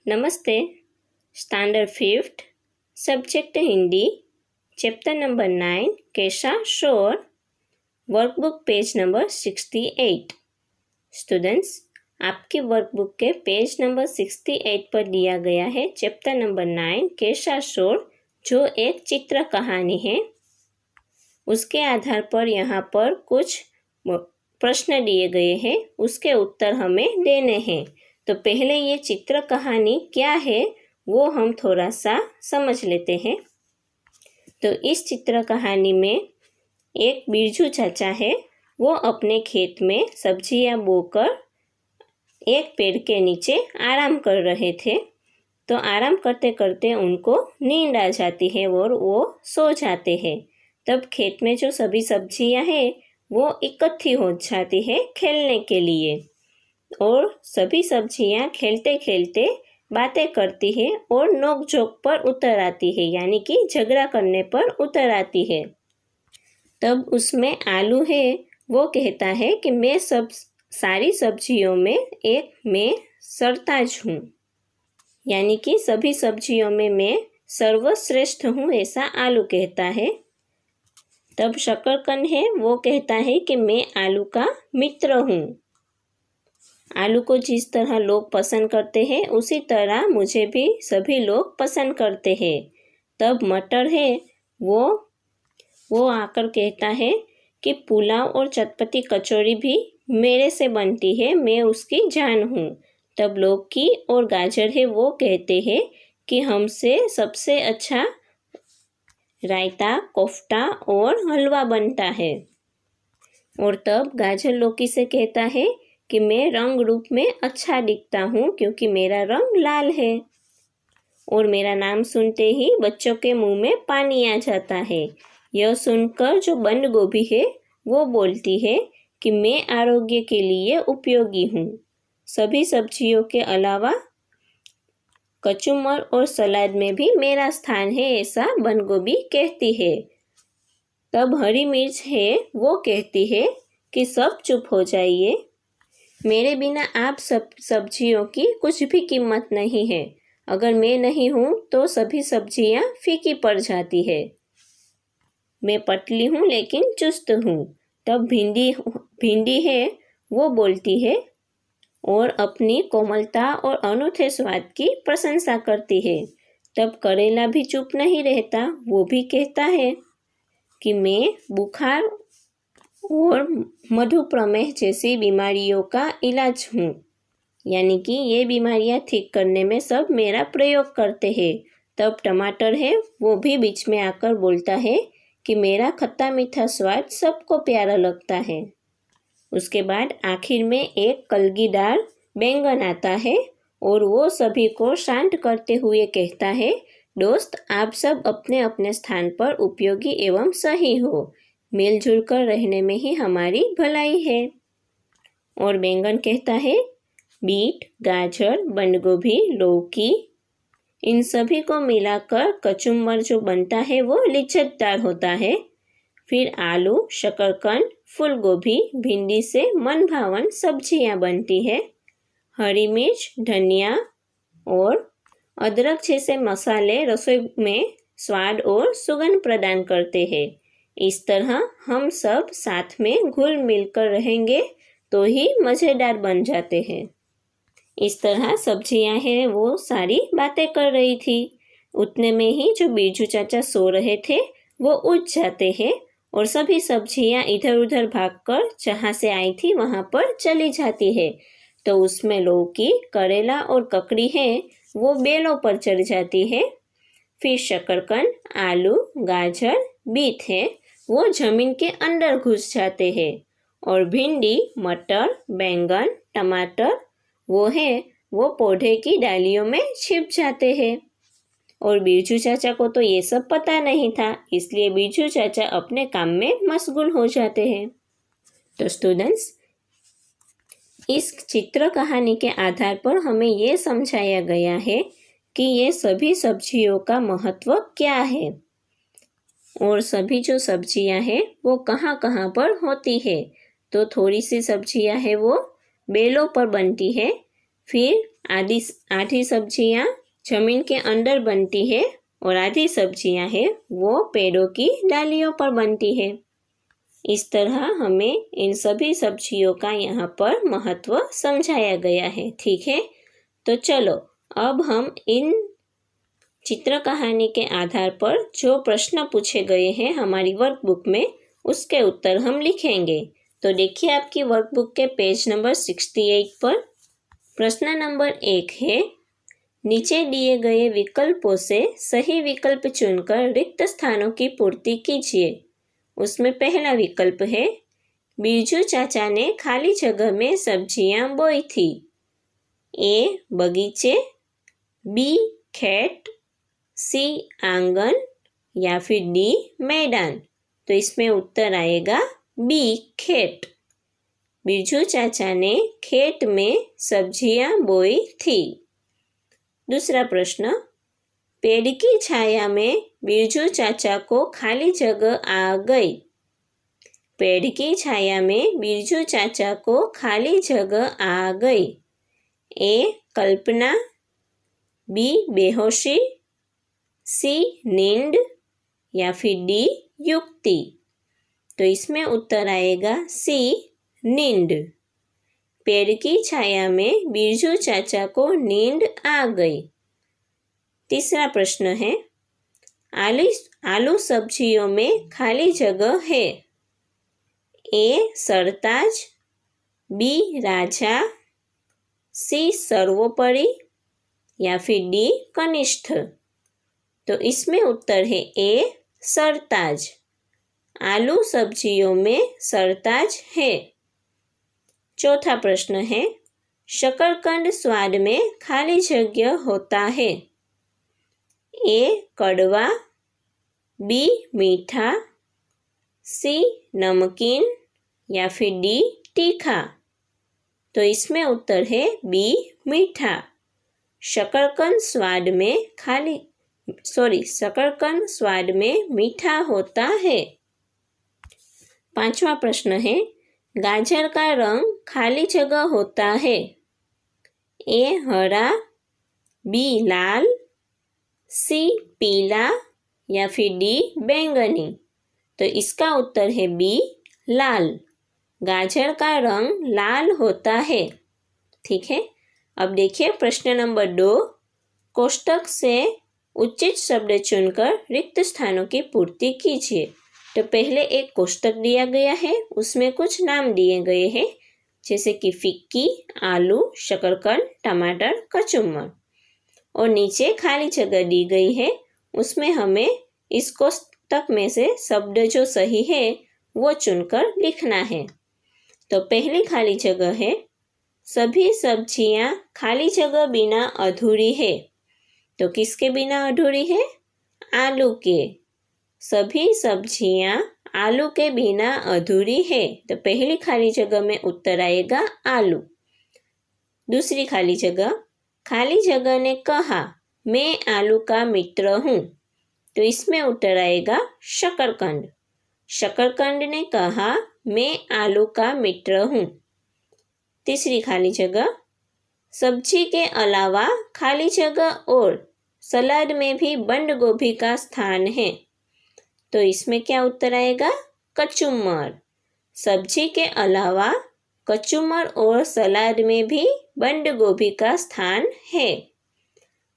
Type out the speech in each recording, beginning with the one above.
नमस्ते। Standard fifth, subject Hindi, chapter number 9 कैसा शोर, वर्कबुक पेज नंबर 68। स्टूडेंट्स, आपकी वर्कबुक के पेज नंबर 68 पर दिया गया है चैप्टर नंबर 9 कैसा शोर, जो एक चित्र कहानी है। उसके आधार पर यहाँ पर कुछ प्रश्न दिए गए हैं, उसके उत्तर हमें देने हैं। तो पहले ये चित्र कहानी क्या है वो हम थोड़ा सा समझ लेते हैं। तो इस चित्र कहानी में एक बिरजू चाचा है, वो अपने खेत में सब्जियां बोकर एक पेड़ के नीचे आराम कर रहे थे। तो आराम करते करते उनको नींद आ जाती है और वो सो जाते हैं। तब खेत में जो सभी सब्जियां हैं वो इकट्ठी हो जाती है खेलने के लिए, और सभी सब्जियां खेलते खेलते बातें करती है और नोक-झोंक पर उतर आती है, यानी कि झगड़ा करने पर उतर आती है। तब उसमें आलू है, वो कहता है कि मैं सारी सब्जियों में मैं सरताज हूँ, यानी कि सभी सब्जियों में मैं सर्वश्रेष्ठ हूँ, ऐसा आलू कहता है। तब शकरकंद है, वो कहता है कि मैं आलू का मित्र हूँ। आलू को जिस तरह लोग पसंद करते हैं उसी तरह मुझे भी सभी लोग पसंद करते हैं। तब मटर है, वो आकर कहता है कि पुलाव और चटपटी कचौड़ी भी मेरे से बनती है, मैं उसकी जान हूँ। तब लौकी और गाजर है, वो कहते हैं कि हमसे सबसे अच्छा रायता, कोफ्ता और हलवा बनता है। और तब गाजर लौकी से कहता है कि मैं रंग रूप में अच्छा दिखता हूँ क्योंकि मेरा रंग लाल है, और मेरा नाम सुनते ही बच्चों के मुंह में पानी आ जाता है। यह सुनकर जो बंद गोभी है वो बोलती है कि मैं आरोग्य के लिए उपयोगी हूँ। सभी सब्जियों के अलावा कचुम्बर और सलाद में भी मेरा स्थान है, ऐसा बंद गोभी कहती है। तब हरी मिर्च है, वो कहती है कि सब चुप हो जाइए, मेरे बिना आप सब सब्जियों की कुछ भी कीमत नहीं है। अगर मैं नहीं हूँ तो सभी सब्जियाँ फीकी पड़ जाती है। मैं पतली हूँ लेकिन चुस्त हूँ। तब भिंडी है, वो बोलती है और अपनी कोमलता और अनूठे स्वाद की प्रशंसा करती है। तब करेला भी चुप नहीं रहता, वो भी कहता है कि मैं बुखार और मधुप्रमेह जैसी बीमारियों का इलाज हूँ, यानी कि ये बीमारियाँ ठीक करने में सब मेरा प्रयोग करते हैं। तब टमाटर है, वो भी बीच में आकर बोलता है कि मेरा खट्टा मीठा स्वाद सबको प्यारा लगता है। उसके बाद आखिर में एक कलगीदार बैंगन आता है और वो सभी को शांत करते हुए कहता है, दोस्त, आप सब अपने अपने स्थान पर उपयोगी एवं सही हो, मिलजुल कर रहने में ही हमारी भलाई है। और बैंगन कहता है, बीट, गाजर, बंद गोभी, लौकी, इन सभी को मिलाकर कचुम्बर जो बनता है वो लिज्जतदार होता है। फिर आलू, शकरकंद, फूल गोभी, भिंडी से मन भावन सब्जियां बनती है। हरी मिर्च, धनिया और अदरक जैसे मसाले रसोई में स्वाद और सुगंध प्रदान करते हैं। इस तरह हम सब साथ में घुल मिलकर रहेंगे तो ही मज़ेदार बन जाते हैं। इस तरह सब्जियां हैं वो सारी बातें कर रही थी। उतने में ही जो बिरजू चाचा सो रहे थे वो उठ जाते हैं और सभी सब्जियां इधर उधर भागकर जहाँ से आई थी वहाँ पर चली जाती है। तो उसमें लौकी, करेला और ककड़ी है वो बेलों पर चढ़ जाती है। फिर शकरकंद, आलू, गाजर, बीट है वो जमीन के अंदर घुस जाते हैं, और भिंडी, मटर, बैंगन, टमाटर वो पौधे की डालियों में छिप जाते हैं। और बिरजू चाचा को तो ये सब पता नहीं था, इसलिए बिरजू चाचा अपने काम में मशगूल हो जाते हैं। तो स्टूडेंट्स, इस चित्र कहानी के आधार पर हमें ये समझाया गया है कि ये सभी सब्जियों का महत्व क्या है, और सभी जो सब्जियां हैं वो कहाँ कहाँ पर होती है। तो थोड़ी सी सब्जियां हैं वो बेलों पर बनती है, फिर आधी सब्जियां जमीन के अंदर बनती है और आधी सब्जियां है वो पेड़ों की डालियों पर बनती है। इस तरह हमें इन सभी सब्जियों का यहाँ पर महत्व समझाया गया है। ठीक है, तो चलो अब हम इन चित्र कहानी के आधार पर जो प्रश्न पूछे गए हैं हमारी वर्कबुक में उसके उत्तर हम लिखेंगे। तो देखिए आपकी वर्कबुक के पेज नंबर 68 पर प्रश्न नंबर 1 है, नीचे दिए गए विकल्पों से सही विकल्प चुनकर रिक्त स्थानों की पूर्ति कीजिए। उसमें पहला विकल्प है, बिरजू चाचा ने खाली जगह में सब्जियां बोई थी। ए बगीचे, बी खेत, सी आंगन या फिर डी मैदान। तो इसमें उत्तर आएगा बी खेत। बिरजू चाचा ने खेत में सब्जियां बोई थी। दूसरा प्रश्न, पेड़ की छाया में बिरजू चाचा को खाली जगह आ गई। पेड़ की छाया में बिरजू चाचा को खाली जगह आ गई। ए कल्पना, बी बेहोशी, सी नींद या फिर डी युक्ति। तो इसमें उत्तर आएगा सी नींद। पेड़ की छाया में बिरजू चाचा को नींद आ गई। तीसरा प्रश्न है, आलू सब्जियों में खाली जगह है। ए सरताज, बी राजा, सी सर्वोपरि या फिर डी कनिष्ठ। तो इसमें उत्तर है ए सरताज। आलू सब्जियों में सरताज है। चौथा प्रश्न है, शकरकंद स्वाद में खाली जगह होता है। ए कड़वा, बी मीठा, सी नमकीन या फिर डी तीखा। तो इसमें उत्तर है बी मीठा। शकरकंद स्वाद में मीठा होता है। पांचवा प्रश्न है, गाजर का रंग खाली जगह होता है। ए हरा, बी लाल, सी पीला या फिर डी बैंगनी। तो इसका उत्तर है बी लाल। गाजर का रंग लाल होता है। ठीक है, अब देखिए प्रश्न नंबर 2, कोष्टक से उचित शब्द चुनकर रिक्त स्थानों की पूर्ति कीजिए। तो पहले एक कोष्टक दिया गया है, उसमें कुछ नाम दिए गए हैं जैसे कि फिक्की, आलू, शकरकंद, टमाटर, कचुम्बर और नीचे खाली जगह दी गई है। उसमें हमें इस कोष्टक में से शब्द जो सही है वो चुनकर लिखना है। तो पहली खाली जगह है, सभी सब्जियां खाली जगह बिना अधूरी है। तो किसके बिना अधूरी है? आलू के। सभी सब्जियां आलू के बिना अधूरी है। तो पहली खाली जगह में उत्तर आएगा आलू। दूसरी खाली जगह ने कहा मैं आलू का मित्र हूँ। तो इसमें उत्तर आएगा शकरकंद। शकरकंद ने कहा मैं आलू का मित्र हूँ। तीसरी खाली जगह, सब्जी के अलावा खाली जगह और सलाद में भी बंद गोभी का स्थान है। तो इसमें क्या उत्तर आएगा? कचुम्बर। सब्जी के अलावा कचुम्बर और सलाद में भी बंद गोभी का स्थान है।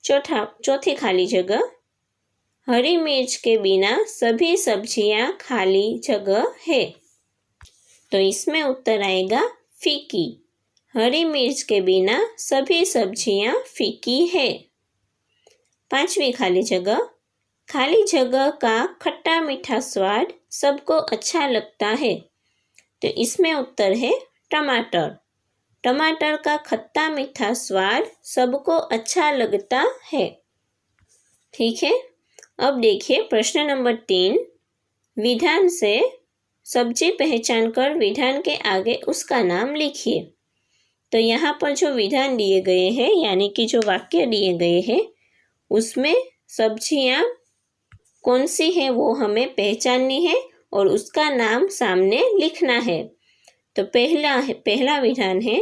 चौथी खाली जगह, हरी मिर्च के बिना सभी सब्जियां खाली जगह है। तो इसमें उत्तर आएगा फीकी। हरी मिर्च के बिना सभी सब्जियां फीकी है। पांचवी खाली जगह का खट्टा मीठा स्वाद सबको अच्छा लगता है। तो इसमें उत्तर है टमाटर। टमाटर का खट्टा मीठा स्वाद सबको अच्छा लगता है। ठीक है, अब देखिए प्रश्न नंबर 3, विधान से सब्जी पहचान कर विधान के आगे उसका नाम लिखिए। तो यहाँ पर जो विधान दिए गए हैं यानी कि जो वाक्य दिए गए हैं उसमें सब्जियां कौन सी है वो हमें पहचाननी है और उसका नाम सामने लिखना है। तो पहला विधान है,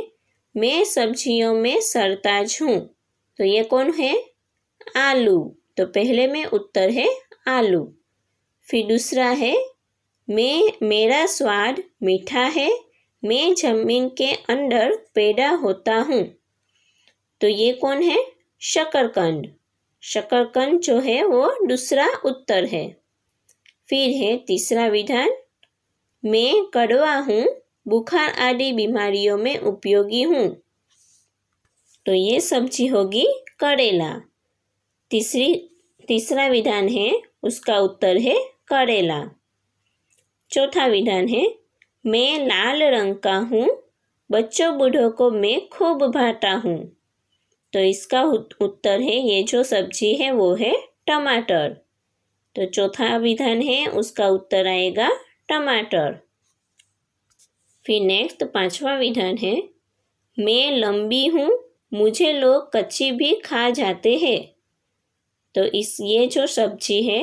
मैं सब्जियों में सरताज हूँ। तो ये कौन है? आलू। तो पहले में उत्तर है आलू। फिर दूसरा है मेरा स्वाद मीठा है, मैं जमीन के अंदर पैदा होता हूँ। तो ये कौन है? शकरकंद। शकरकंद जो है वो दूसरा उत्तर है। फिर है तीसरा विधान, मैं कड़वा हूँ, बुखार आदि बीमारियों में उपयोगी हूँ। तो ये सब्जी होगी करेला। तीसरा विधान है, उसका उत्तर है करेला। चौथा विधान है, मैं लाल रंग का हूँ, बच्चों बूढ़ों को मैं खूब भाता हूँ। तो इसका उत्तर है, ये जो सब्जी है वो है टमाटर। तो चौथा विधान है, उसका उत्तर आएगा टमाटर। फिर नेक्स्ट पांचवा विधान है, मैं लंबी हूँ, मुझे लोग कच्ची भी खा जाते हैं। तो ये जो सब्जी है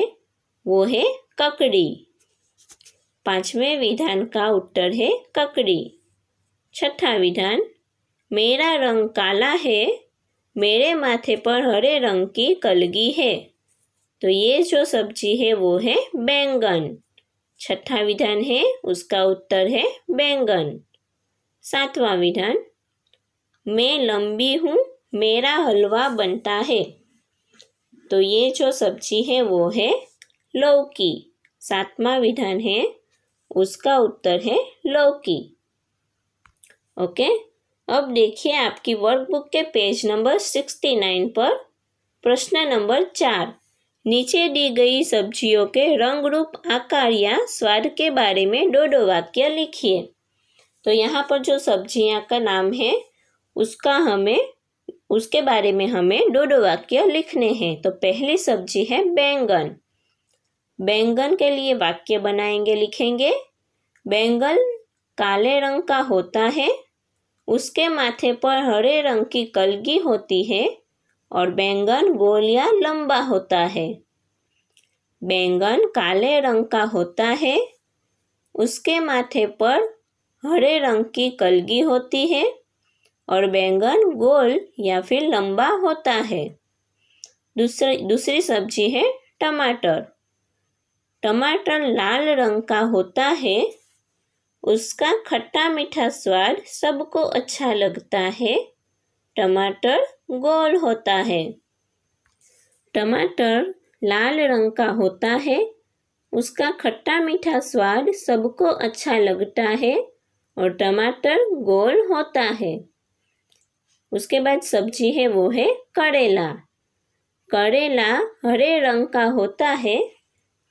वो है ककड़ी। पांचवें विधान का उत्तर है ककड़ी। छठा विधान, मेरा रंग काला है, मेरे माथे पर हरे रंग की कलगी है। तो ये जो सब्जी है वो है बैंगन। छठा विधान है, उसका उत्तर है बैंगन। सातवां विधान, मैं लंबी हूँ, मेरा हलवा बनता है। तो ये जो सब्जी है वो है लौकी। सातवां विधान है, उसका उत्तर है लौकी। ओके, अब देखिए आपकी वर्कबुक के पेज नंबर 69 पर प्रश्न नंबर 4, नीचे दी गई सब्जियों के रंग रूप आकार या स्वाद के बारे में दो वाक्य लिखिए। तो यहाँ पर जो सब्जियाँ का नाम है उसके बारे में हमें दो वाक्य लिखने हैं। तो पहली सब्जी है बैंगन। बैंगन के लिए वाक्य बनाएंगे, लिखेंगे, बैंगन काले रंग का होता है, उसके माथे पर हरे रंग की कलगी होती है और बैंगन गोल या लंबा होता है। बैंगन काले रंग का होता है, उसके माथे पर हरे रंग की कलगी होती है और बैंगन गोल या फिर लंबा होता है। दूसरी सब्जी है टमाटर। टमाटर लाल रंग का होता है, उसका खट्टा मीठा स्वाद सबको अच्छा लगता है। टमाटर गोल होता है। टमाटर लाल रंग का होता है, उसका खट्टा मीठा स्वाद सबको अच्छा लगता है और टमाटर गोल होता है। उसके बाद सब्जी है वो है करेला। करेला हरे रंग का होता है।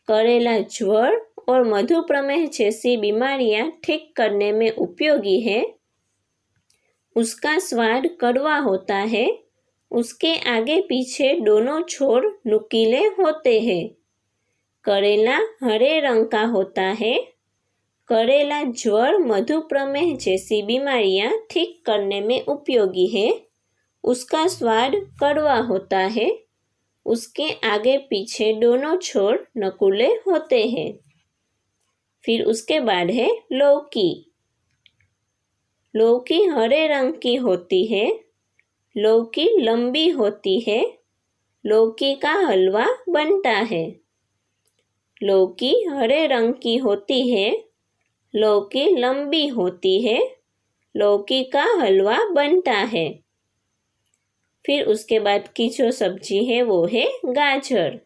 करेला ज्वर और मधुप्रमेह जैसी बीमारियां ठीक करने में उपयोगी है। उसका स्वाद कड़वा होता है। उसके आगे पीछे दोनों छोर नुकीले होते हैं। करेला हरे रंग का होता है। करेला ज्वर मधुप्रमेह जैसी बीमारियां ठीक करने में उपयोगी है। उसका स्वाद कड़वा होता है। उसके आगे पीछे दोनों छोर नुकीले होते हैं। फिर उसके बाद है लौकी। लौकी हरे रंग की होती है। लौकी लंबी होती है। लौकी का हलवा बनता है। लौकी हरे रंग की होती है। लौकी लंबी होती है। लौकी का हलवा बनता है। फिर उसके बाद की जो सब्जी है वो है गाजर।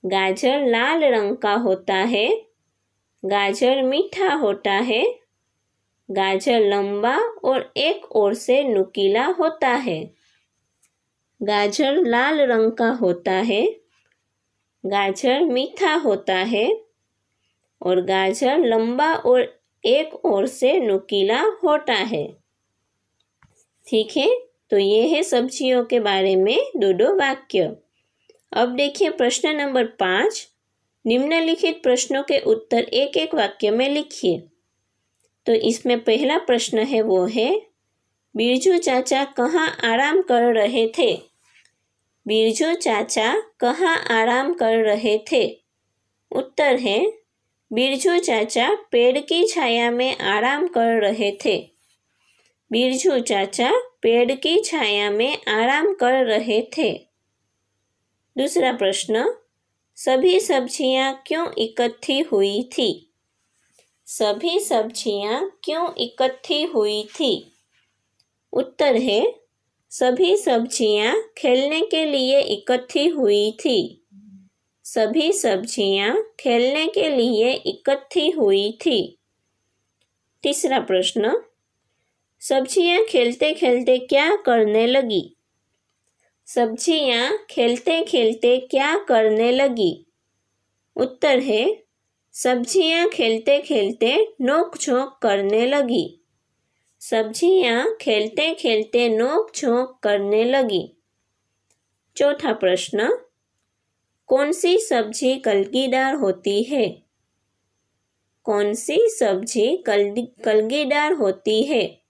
गाजर लाल रंग का होता है। गाजर मीठा होता है। गाजर लंबा और एक ओर से नुकीला होता है। गाजर लाल रंग का होता है। गाजर मीठा होता है और गाजर लंबा और एक ओर से नुकीला होता है। ठीक है, तो ये है सब्जियों के बारे में दो वाक्य। अब देखिए प्रश्न नंबर 5, निम्नलिखित प्रश्नों के उत्तर एक एक वाक्य में लिखिए। तो इसमें पहला प्रश्न है वो है, बिरजू चाचा कहाँ आराम कर रहे थे? बिरजू चाचा कहाँ आराम कर रहे थे? उत्तर है, बिरजू चाचा पेड़ की छाया में आराम कर रहे थे। बिरजू चाचा पेड़ की छाया में आराम कर रहे थे। दूसरा प्रश्न, सभी सब्जियां क्यों इकट्ठी हुई थी? सभी सब्जियां क्यों इकट्ठी हुई थी? उत्तर है, सभी सब्जियां खेलने के लिए इकट्ठी हुई थी। सभी सब्जियां खेलने के लिए इकट्ठी हुई थी। तीसरा प्रश्न, सब्जियां खेलते खेलते क्या करने लगी? सब्जियां खेलते खेलते क्या करने लगी? उत्तर है, सब्जियां खेलते खेलते नोक झोंक करने लगी। सब्जियां खेलते खेलते नोक झोंक करने लगी। चौथा प्रश्न, कौन सी सब्जी कलगीदार होती है? कौन सी सब्जी कलगीदार होती है?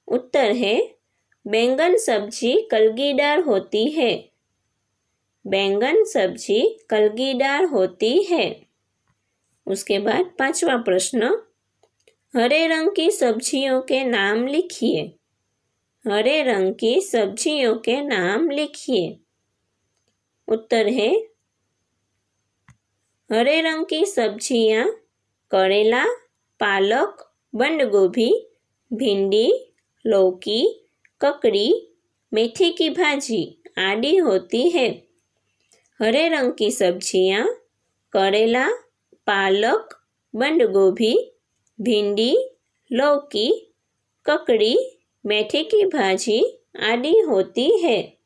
उत्तर है, बैंगन सब्जी कलगीदार होती है। बैंगन सब्जी कलगीदार होती है। उसके बाद पांचवा प्रश्न, हरे रंग की सब्जियों के नाम लिखिए। हरे रंग की सब्जियों के नाम लिखिए। उत्तर है, हरे रंग की सब्जियां करेला, पालक, बंद गोभी, भिंडी, लौकी, ककड़ी, मेथी की भाजी आदि होती है। हरे रंग की सब्जियां करेला, पालक, बंद गोभी, भिंडी, लौकी, ककड़ी, मेथी की भाजी आदि होती है।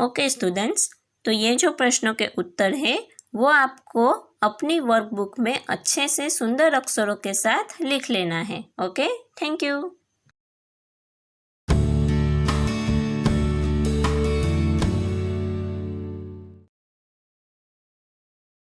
ओके स्टूडेंट्स, तो ये जो प्रश्नों के उत्तर है वो आपको अपनी वर्कबुक में अच्छे से सुंदर अक्षरों के साथ लिख लेना है। Okay, thank you.